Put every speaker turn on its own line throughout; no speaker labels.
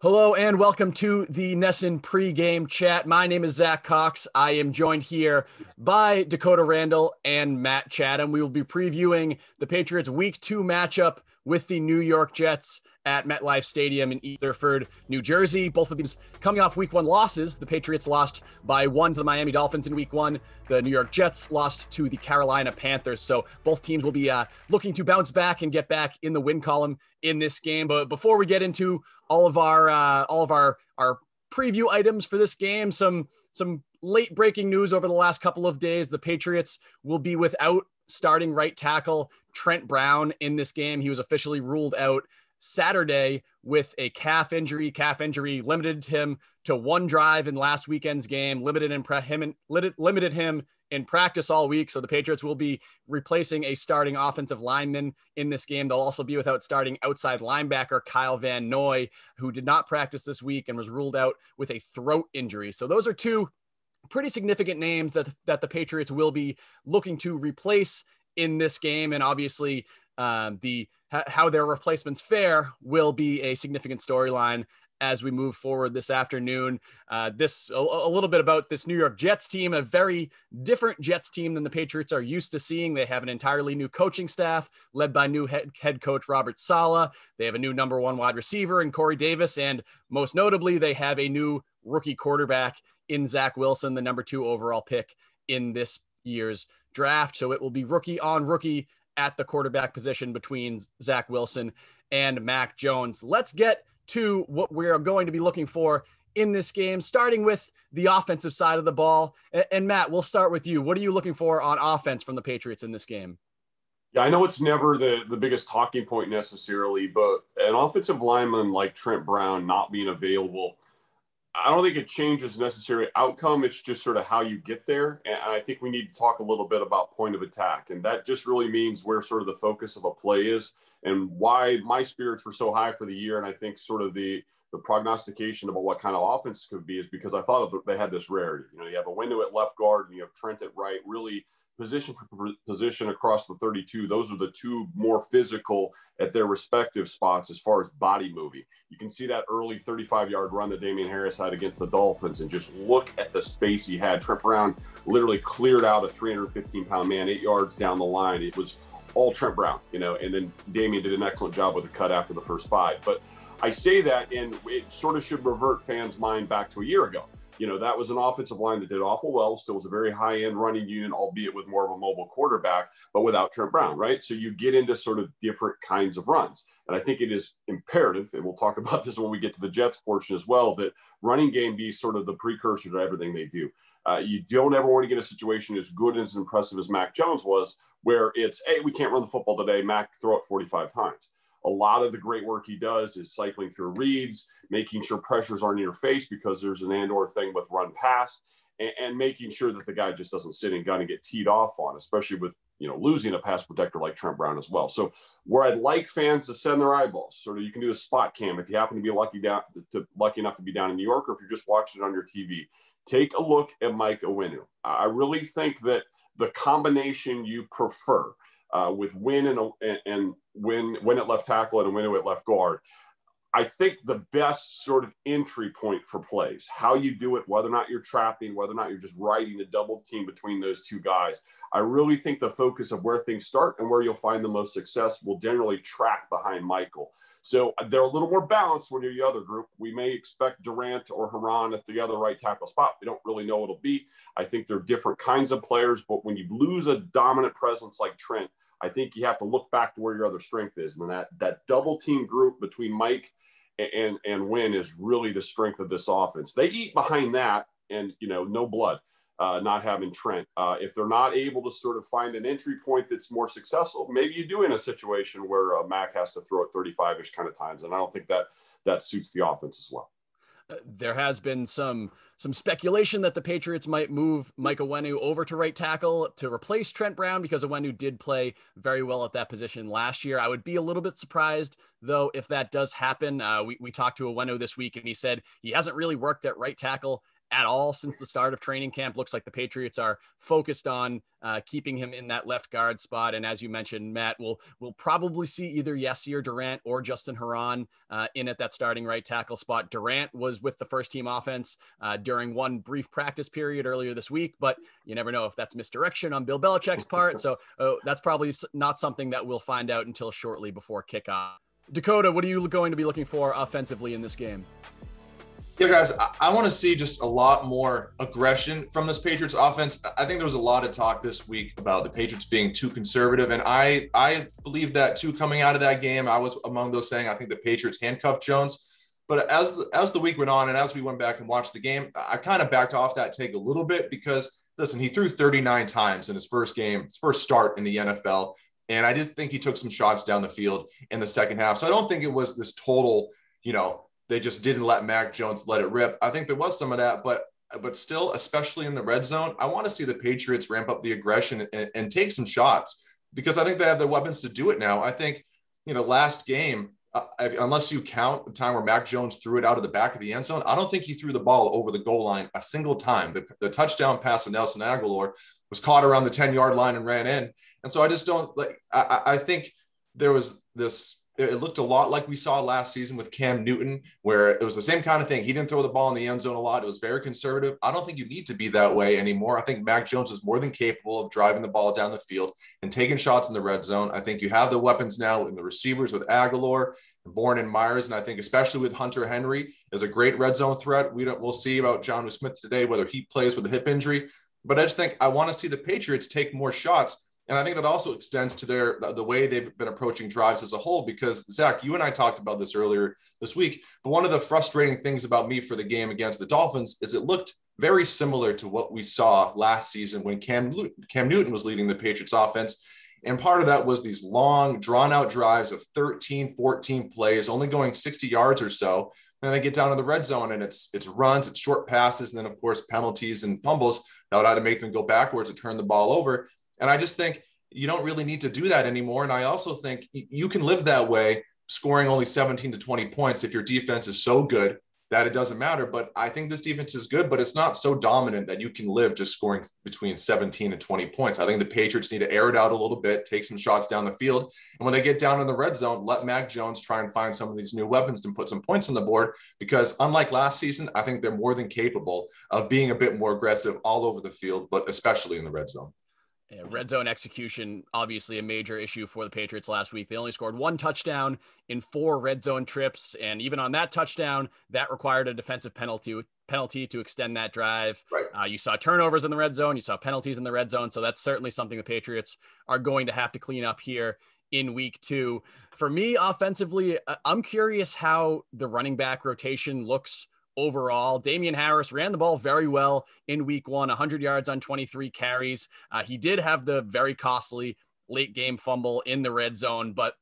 Hello and welcome to the NESN Pregame Chat. My name is Zack Cox. I am joined here by Dakota Randall and Matt Chatham. We will be previewing the Patriots Week 2 matchup with the New York Jets at MetLife Stadium in East Rutherford, New Jersey. Both of these coming off Week 1 losses. The Patriots lost by 1 to the Miami Dolphins in Week 1. The New York Jets lost to the Carolina Panthers. So both teams will be looking to bounce back and get back in the win column in this game. But before we get into all of our preview items for this game, some late breaking news over the last couple of days. The Patriots will be without starting right tackle Trent Brown in this game. He was officially ruled out Saturday with a calf injury. Calf injury limited him to one drive in last weekend's game, limited him in practice all week. So the Patriots will be replacing a starting offensive lineman in this game. They'll also be without starting outside linebacker Kyle Van Noy, who did not practice this week and was ruled out with a throat injury. So those are two pretty significant names that the Patriots will be looking to replace in this game. And obviously how their replacements fare will be a significant storyline as we move forward this afternoon. A little bit about this New York Jets team, a very different Jets team than the Patriots are used to seeing. They have an entirely new coaching staff led by new head coach Robert Saleh. They have a new number 1 wide receiver in Corey Davis. And most notably, they have a new rookie quarterback in Zach Wilson, the number 2 overall pick in this year's draft. So it will be rookie on rookie at the quarterback position between Zach Wilson and Mac Jones. Let's get to what we're going to be looking for in this game, starting with the offensive side of the ball. And Matt, we'll start with you. What are you looking for on offense from the Patriots in this game?
Yeah, I know it's never the biggest talking point necessarily, but an offensive lineman like Trent Brown not being available, I don't think it changes necessary outcome. It's just sort of how you get there. And I think we need to talk a little bit about point of attack. And that just really means where sort of the focus of a play is and why my spirits were so high for the year. And I think sort of the prognostication about what kind of offense could be is because I thought they had this rarity. You know, you have a window at left guard and you have Trent at right, really position for position across the 32. Those are the two more physical at their respective spots as far as body moving. You can see that early 35-yard run that Damien Harris had against the Dolphins, and just look at the space he had. Trent Brown literally cleared out a 315-pound man 8 yards down the line. It was all Trent Brown, you know, and then Damien did an excellent job with the cut after the first 5. But I say that, and it sort of should revert fans' mind back to a year ago. You know, that was an offensive line that did awful well, still was a very high-end running unit, albeit with more of a mobile quarterback, but without Trent Brown, right? So you get into sort of different kinds of runs. And I think it is imperative, and we'll talk about this when we get to the Jets portion as well, that running game be sort of the precursor to everything they do. You don't ever want to get a situation as good and as impressive as Mac Jones was, where it's, hey, we can't run the football today, Mac, throw it 45 times. A lot of the great work he does is cycling through reads, making sure pressures aren't in your face because there's an and/or thing with run pass, and making sure that the guy just doesn't sit and gun and get teed off on, especially with, you know, losing a pass protector like Trent Brown as well. So where I'd like fans to send their eyeballs, sort of you can do the spot cam if you happen to be lucky enough to be down in New York, or if you're just watching it on your TV, take a look at Mike Onwenu. I really think that the combination you prefer with Wynn and Wynn at left tackle and Onwenu at left guard, I think the best sort of entry point for plays, how you do it, whether or not you're trapping, whether or not you're just riding a double team between those two guys. I really think the focus of where things start and where you'll find the most success will generally track behind Michael. So they're a little more balanced when you're the other group. We may expect Durant or Haran at the other right tackle spot. We don't really know what it'll be. I think they're different kinds of players, but when you lose a dominant presence like Trent, I think you have to look back to where your other strength is. And that double team group between Mike and Wynn is really the strength of this offense. They eat behind that, and, you know, no blood, not having Trent. If they're not able to sort of find an entry point that's more successful, maybe you do in a situation where Mac has to throw it 35-ish kind of times. And I don't think that suits the offense as well.
There has been some speculation that the Patriots might move Mike Onwenu over to right tackle to replace Trent Brown, because Onwenu did play very well at that position last year. I would be a little bit surprised, though, if that does happen. We talked to Onwenu this week, and he said he hasn't really worked at right tackle at all since the start of training camp. Looks like the Patriots are focused on keeping him in that left guard spot. And as you mentioned, Matt, we'll probably see either Yasir Durant or Justin Herron in at that starting right tackle spot. Durant was with the first team offense during one brief practice period earlier this week, but you never know if that's misdirection on Bill Belichick's part. So that's probably not something that we'll find out until shortly before kickoff. Dakota, what are you going to be looking for offensively in this game?
Yeah, guys, I want to see just a lot more aggression from this Patriots offense. I think there was a lot of talk this week about the Patriots being too conservative, and I believe that too coming out of that game. I was among those saying I think the Patriots handcuffed Jones. But as the week went on and as we went back and watched the game, I kind of backed off that take a little bit because, listen, he threw 39 times in his first game, his first start in the NFL, and I just think he took some shots down the field in the second half. So I don't think it was this total, they just didn't let Mac Jones let it rip. I think there was some of that, but still, especially in the red zone, I want to see the Patriots ramp up the aggression and take some shots because I think they have the weapons to do it now. I think, last game, unless you count the time where Mac Jones threw it out of the back of the end zone, I don't think he threw the ball over the goal line a single time. The touchdown pass to Nelson Aguilar was caught around the 10-yard line and ran in. And so I just don't I think there was this. It looked a lot like we saw last season with Cam Newton, where it was the same kind of thing. He didn't throw the ball in the end zone a lot. It was very conservative. I don't think you need to be that way anymore. I think Mac Jones is more than capable of driving the ball down the field and taking shots in the red zone. I think you have the weapons now in the receivers with Aguilar, Bourne, and Myers. And I think especially with Hunter Henry is a great red zone threat. We'll see about Jonnu Smith today, whether he plays with a hip injury. But I just think I want to see the Patriots take more shots. And I think that also extends to the way they've been approaching drives as a whole, because Zach, you and I talked about this earlier this week, but one of the frustrating things about me for the game against the Dolphins is it looked very similar to what we saw last season when Cam Newton was leading the Patriots offense. And part of that was these long drawn out drives of 13, 14 plays, only going 60 yards or so. And they get down to the red zone and it's runs, it's short passes, and then of course penalties and fumbles that would either make them go backwards or turn the ball over. And I just think you don't really need to do that anymore. And I also think you can live that way, scoring only 17 to 20 points if your defense is so good that it doesn't matter. But I think this defense is good, but it's not so dominant that you can live just scoring between 17 and 20 points. I think the Patriots need to air it out a little bit, take some shots down the field. And when they get down in the red zone, let Mac Jones try and find some of these new weapons and put some points on the board, because unlike last season, I think they're more than capable of being a bit more aggressive all over the field, but especially in the red zone.
Yeah, red zone execution, obviously a major issue for the Patriots last week. They only scored one touchdown in 4 red zone trips. And even on that touchdown, that required a defensive penalty to extend that drive. Right. You saw turnovers in the red zone. You saw penalties in the red zone. So that's certainly something the Patriots are going to have to clean up here in week 2. For me, offensively, I'm curious how the running back rotation looks overall. Damien Harris ran the ball very well in week 1, 100 yards on 23 carries. He did have the very costly late game fumble in the red zone, but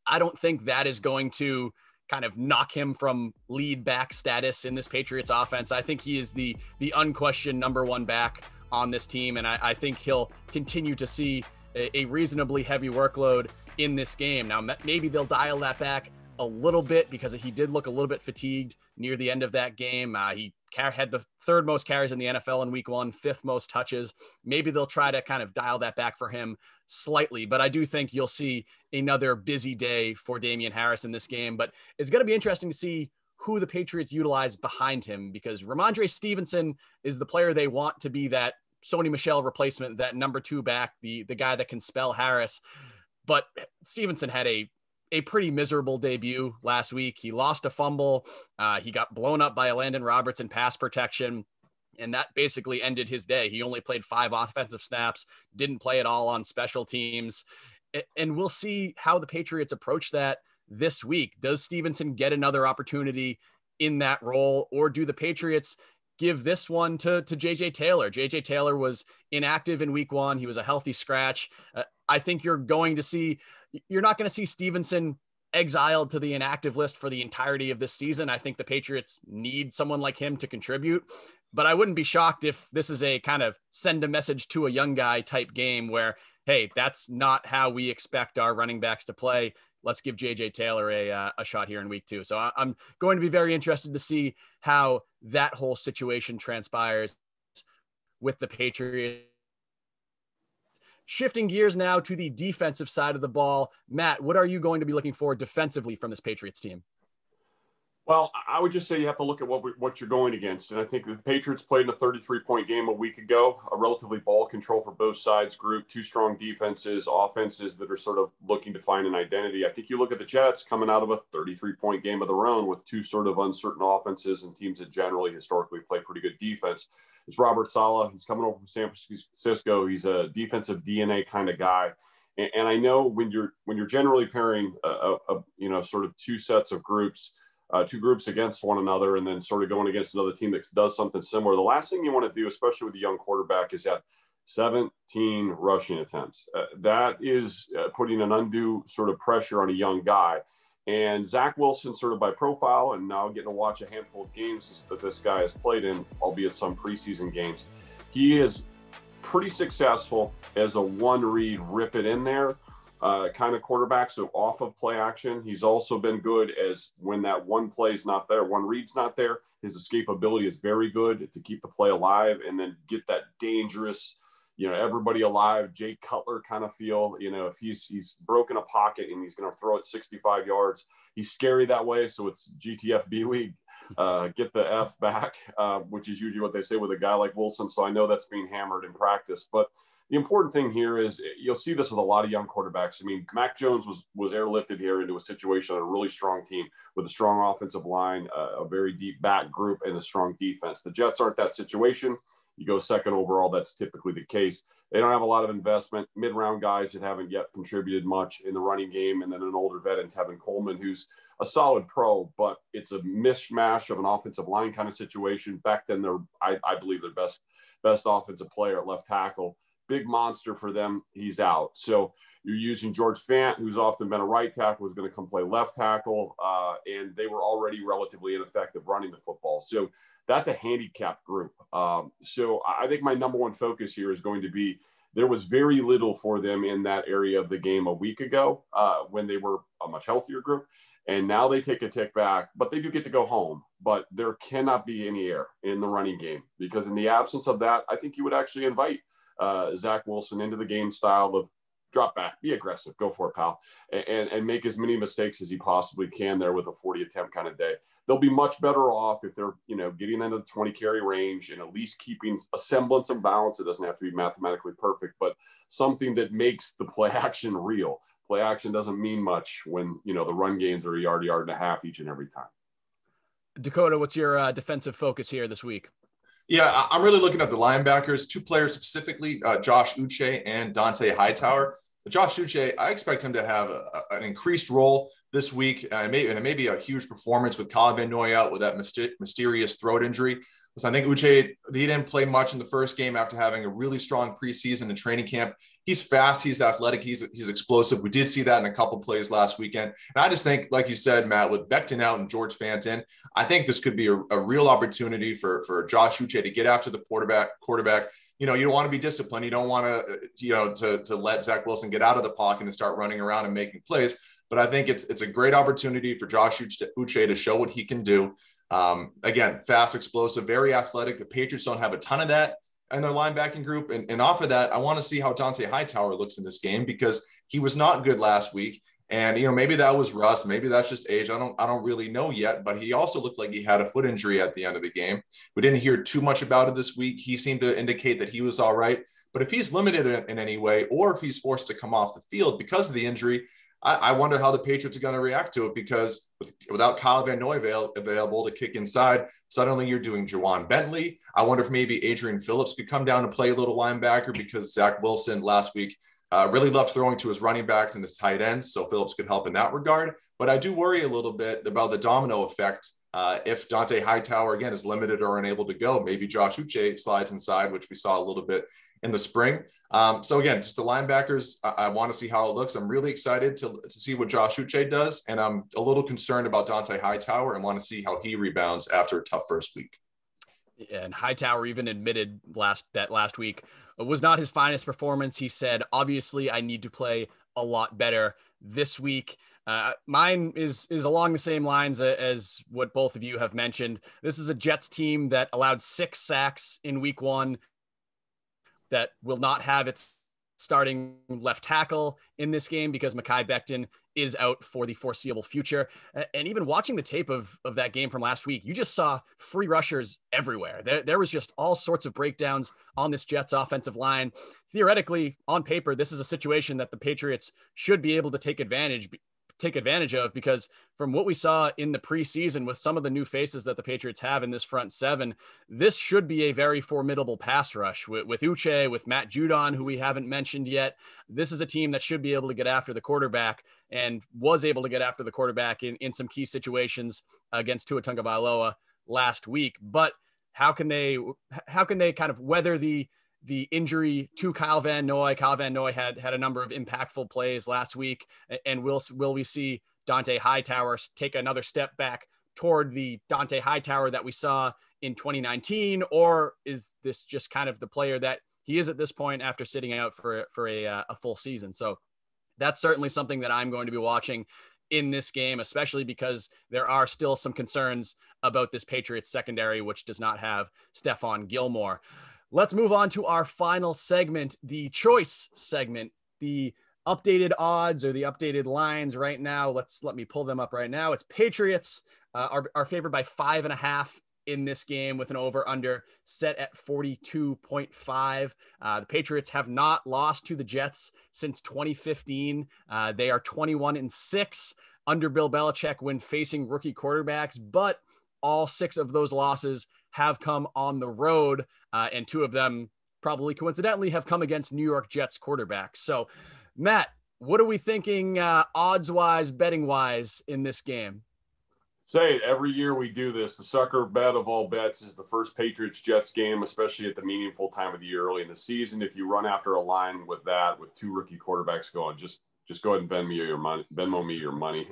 I don't think that is going to kind of knock him from lead back status in this Patriots offense. I think he is the unquestioned number 1 back on this team. And I think he'll continue to see a reasonably heavy workload in this game. Now, maybe they'll dial that back a little bit because he did look a little bit fatigued near the end of that game. He had the 3rd most carries in the NFL in week 1, 5th most touches. Maybe they'll try to kind of dial that back for him slightly, but I do think you'll see another busy day for Damien Harris in this game. But it's going to be interesting to see who the Patriots utilize behind him, because Ramondre Stevenson is the player they want to be that Sony Michel replacement, that number 2 back, the guy that can spell Harris. But Stevenson had a pretty miserable debut last week. He lost a fumble. He got blown up by Landon Roberts in pass protection, and that basically ended his day. He only played 5 offensive snaps, didn't play at all on special teams. And we'll see how the Patriots approach that this week. Does Stevenson get another opportunity in that role, or do the Patriots give this one to JJ Taylor? JJ Taylor was inactive in week 1. He was a healthy scratch. I think you're not going to see Stevenson exiled to the inactive list for the entirety of this season. I think the Patriots need someone like him to contribute, but I wouldn't be shocked if this is a kind of send a message to a young guy type game where, hey, that's not how we expect our running backs to play. let's give JJ Taylor a shot here in week 2. So I'm going to be very interested to see how that whole situation transpires with the Patriots. Shifting gears now to the defensive side of the ball. Matt, what are you going to be looking for defensively from this Patriots team?
Well, I would just say you have to look at what you're going against. And I think the Patriots played in a 33-point game a week ago, a relatively ball control for both sides group, 2 strong defenses, offenses that are sort of looking to find an identity. I think you look at the Jets coming out of a 33-point game of their own with 2 sort of uncertain offenses and teams that generally historically play pretty good defense. It's Robert Saleh. He's coming over from San Francisco. He's a defensive DNA kind of guy. And I know when you're generally pairing sort of 2 sets of groups, 2 groups against one another, and then sort of going against another team that does something similar. The last thing you want to do, especially with a young quarterback, is have 17 rushing attempts. That is putting an undue sort of pressure on a young guy. And Zach Wilson, sort of by profile, and now getting to watch a handful of games that this guy has played in, albeit some preseason games, he is pretty successful as a one-read, rip it in there kind of quarterback. So off of play action, he's also been good as when that one play's not there, one read's not there, his escapability is very good to keep the play alive and then get that dangerous, everybody alive, Jay Cutler kind of feel. If he's broken a pocket and he's going to throw it 65 yards, he's scary that way. So it's GTFB week, get the F back, which is usually what they say with a guy like Wilson. So I know that's being hammered in practice, but the important thing here is you'll see this with a lot of young quarterbacks. I mean, Mac Jones was airlifted here into a situation on a really strong team with a strong offensive line, a very deep back group, and a strong defense. The Jets aren't that situation. You go second overall, that's typically the case. They don't have a lot of investment, mid-round guys that haven't yet contributed much in the running game, and then an older vet in Tevin Coleman, who's a solid pro, but it's a mishmash of an offensive line kind of situation. Back then, I believe their best offensive player at left tackle. Big monster for them. He's out. So you're using George Fant, who's often been a right tackle, who's going to come play left tackle. And they were already relatively ineffective running the football. So that's a handicapped group. So I think my number one focus here is going to be there was very little for them in that area of the game a week ago when they were a much healthier group. And now they take a tick back, but they do get to go home. But there cannot be any air in the running game because in the absence of that, I think you would actually invite Zach Wilson into the game style of drop back, be aggressive, go for it, pal, and make as many mistakes as he possibly can there with a 40 attempt kind of day. They'll be much better off if they're, getting into the 20 carry range and at least keeping a semblance of balance. It doesn't have to be mathematically perfect, but something that makes the play action real. Play action doesn't mean much when, the run gains are a yard and a half each and every time.
Dakota, what's your defensive focus here this week?
Yeah, I'm really looking at the linebackers, 2 players specifically, Josh Uche and Dont'a Hightower. Josh Uche, I expect him to have an increased role this week, and it may be a huge performance with Kyle Van Noy out with that mysterious throat injury. So I think Uche, he didn't play much in the first game after having a really strong preseason and training camp. He's fast, he's athletic, he's explosive. We did see that in a couple plays last weekend. And I just think, like you said, Matt, with Becton out and George Fant in, I think this could be a real opportunity for Josh Uche to get after the quarterback. You don't want to be disciplined. You don't want to let Zach Wilson get out of the pocket and start running around and making plays. But I think it's a great opportunity for Josh Uche to show what he can do. Again, fast, explosive, very athletic. The Patriots don't have a ton of that in their linebacking group. And off of that, I want to see how Dont'a Hightower looks in this game because he was not good last week. And, maybe that was rust. Maybe that's just age. I don't really know yet, but he also looked like he had a foot injury at the end of the game. We didn't hear too much about it this week. He seemed to indicate that he was all right, but if he's limited in any way, or if he's forced to come off the field because of the injury, I wonder how the Patriots are going to react to it because without Kyle Van Noy available to kick inside, suddenly you're doing Juwan Bentley. I wonder if maybe Adrian Phillips could come down to play a little linebacker because Zach Wilson last week really loved throwing to his running backs and his tight ends, so Phillips could help in that regard. But I do worry a little bit about the domino effect if Dont'a Hightower, again, is limited or unable to go. Maybe Josh Uche slides inside, which we saw a little bit in the spring. So again, just the linebackers, I want to see how it looks. I'm really excited to see what Josh Uche does, and I'm a little concerned about Dont'a Hightower and want to see how he rebounds after a tough first week.
And Hightower even admitted last week was not his finest performance. He said, obviously, I need to play a lot better this week. Mine is along the same lines as what both of you have mentioned. This is a Jets team that allowed 6 sacks in week 1, that will not have its starting left tackle in this game because Mekhi Becton is out for the foreseeable future. And even watching the tape of that game from last week, you just saw free rushers everywhere. There was just all sorts of breakdowns on this Jets offensive line. Theoretically, on paper, this is a situation that the Patriots should be able to take advantage of, because from what we saw in the preseason with some of the new faces that the Patriots have in this front 7, this should be a very formidable pass rush with Uche, with Matt Judon, who we haven't mentioned yet. This is a team that should be able to get after the quarterback, and was able to get after the quarterback in some key situations against Tua Tagovailoa last week. But how can they kind of weather the injury to Kyle Van Noy? Kyle Van Noy had a number of impactful plays last week, and will we see Dante Hightower take another step back toward the Dante Hightower that we saw in 2019, or is this just kind of the player that he is at this point after sitting out for a full season? So that's certainly something that I'm going to be watching in this game, especially because there are still some concerns about this Patriots secondary, which does not have Stephon Gilmore. Let's move on to our final segment, the choice segment, the updated odds or the updated lines right now. Let me pull them up right now. It's Patriots are favored by 5.5 in this game with an over under set at 42.5. The Patriots have not lost to the Jets since 2015. They are 21-6 under Bill Belichick when facing rookie quarterbacks, but all 6 of those losses have come on the road, and 2 of them probably coincidentally have come against New York Jets quarterbacks. So, Matt, what are we thinking odds-wise, betting-wise in this game?
Say it, every year we do this. The sucker bet of all bets is the first Patriots-Jets game, especially at the meaningful time of the year early in the season. If you run after a line with that, with 2 rookie quarterbacks going, just go ahead and Venmo me your money.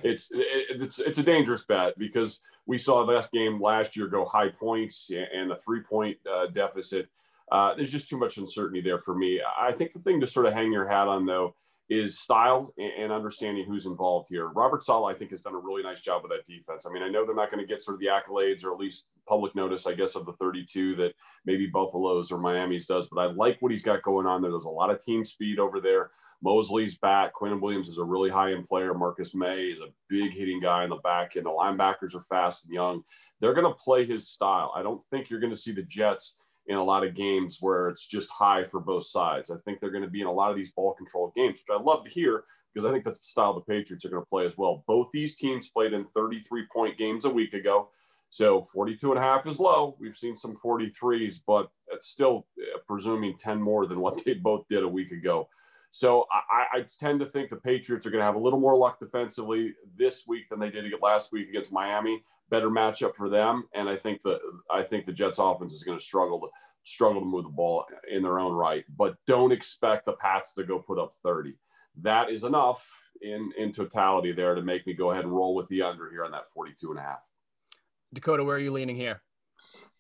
It's a dangerous bet, because we saw that game last year go high points and a 3-point deficit. There's just too much uncertainty there for me. I think the thing to sort of hang your hat on, though, is style and understanding who's involved here. Robert Saleh, I think, has done a really nice job with that defense. I mean, I know they're not going to get sort of the accolades, or at least public notice, I guess, of the 32 that maybe Buffalo's or Miami's does, but I like what he's got going on there. There's a lot of team speed over there. Mosley's back. Quentin Williams is a really high-end player. Marcus May is a big hitting guy in the back end. The linebackers are fast and young. They're going to play his style. I don't think you're going to see the Jets in a lot of games where it's just high for both sides. I think they're going to be in a lot of these ball control games, which I love to hear, because I think that's the style the Patriots are going to play as well. Both these teams played in 33-point games a week ago. So 42.5 is low. We've seen some 43s, but it's still presuming 10 more than what they both did a week ago. So I tend to think the Patriots are going to have a little more luck defensively this week than they did last week against Miami. Better matchup for them, and I think the Jets offense is going to struggle to move the ball in their own right. But don't expect the Pats to go put up 30. That is enough in totality there to make me go ahead and roll with the under here on that 42.5.
Dakota, where are you leaning here?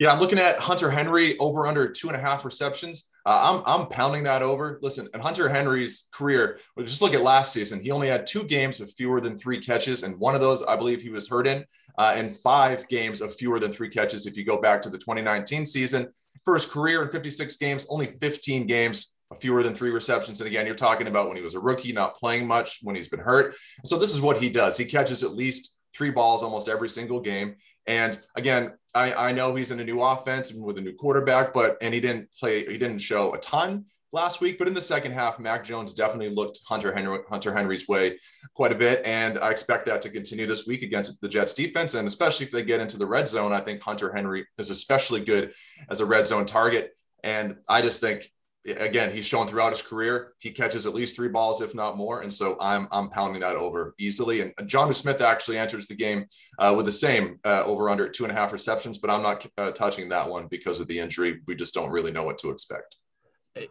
Yeah, I'm looking at Hunter Henry over under 2.5 receptions. I'm pounding that over. Listen, in Hunter Henry's career, well, just look at last season. He only had 2 games of fewer than 3 catches, and one of those I believe he was hurt in, and 5 games of fewer than 3 catches if you go back to the 2019 season. For his career in 56 games, only 15 games of fewer than 3 receptions. And again, you're talking about when he was a rookie, not playing much, when he's been hurt. So this is what he does. He catches at least 3 balls almost every single game. And again, I know he's in a new offense and with a new quarterback, and he didn't show a ton last week, but in the second half, Mac Jones definitely looked Hunter Henry's way quite a bit. And I expect that to continue this week against the Jets defense. And especially if they get into the red zone, I think Hunter Henry is especially good as a red zone target. And I just think, again, he's shown throughout his career, he catches at least 3 balls, if not more. And so I'm pounding that over easily. And Jonnu Smith actually enters the game with the same over under 2.5 receptions, but I'm not touching that one because of the injury. We just don't really know what to expect.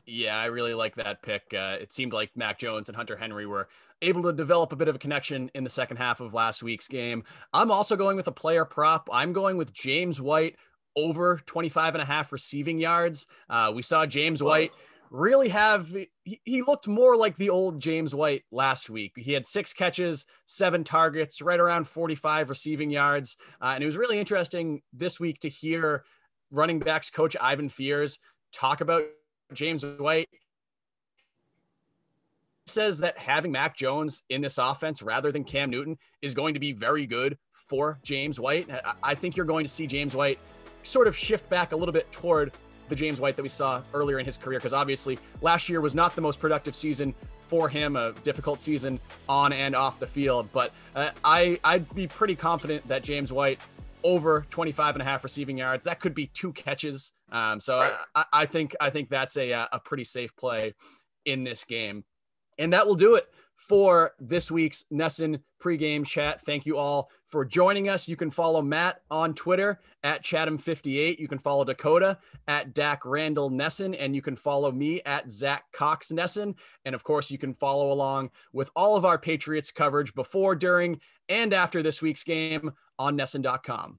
Yeah, I really like that pick. It seemed like Mac Jones and Hunter Henry were able to develop a bit of a connection in the second half of last week's game. I'm also going with a player prop. I'm going with James White over 25.5 receiving yards. We saw James White really have, he looked more like the old James White last week. He had 6 catches, 7 targets, right around 45 receiving yards. And it was really interesting this week to hear running backs coach Ivan Fears talk about James White. He says that having Mac Jones in this offense rather than Cam Newton is going to be very good for James White. I think you're going to see James White sort of shift back a little bit toward the James White that we saw earlier in his career, because obviously last year was not the most productive season for him, a difficult season on and off the field. But I'd be pretty confident that James White over 25.5 receiving yards, that could be 2 catches. So I think that's a pretty safe play in this game. And that will do it for this week's NESN Pregame Chat. Thank you all for joining us. You can follow Matt on Twitter at Chatham58. You can follow Dakota at Dak Randall NESN, and you can follow me at Zack Cox NESN. And of course, you can follow along with all of our Patriots coverage before, during, and after this week's game on NESN.com.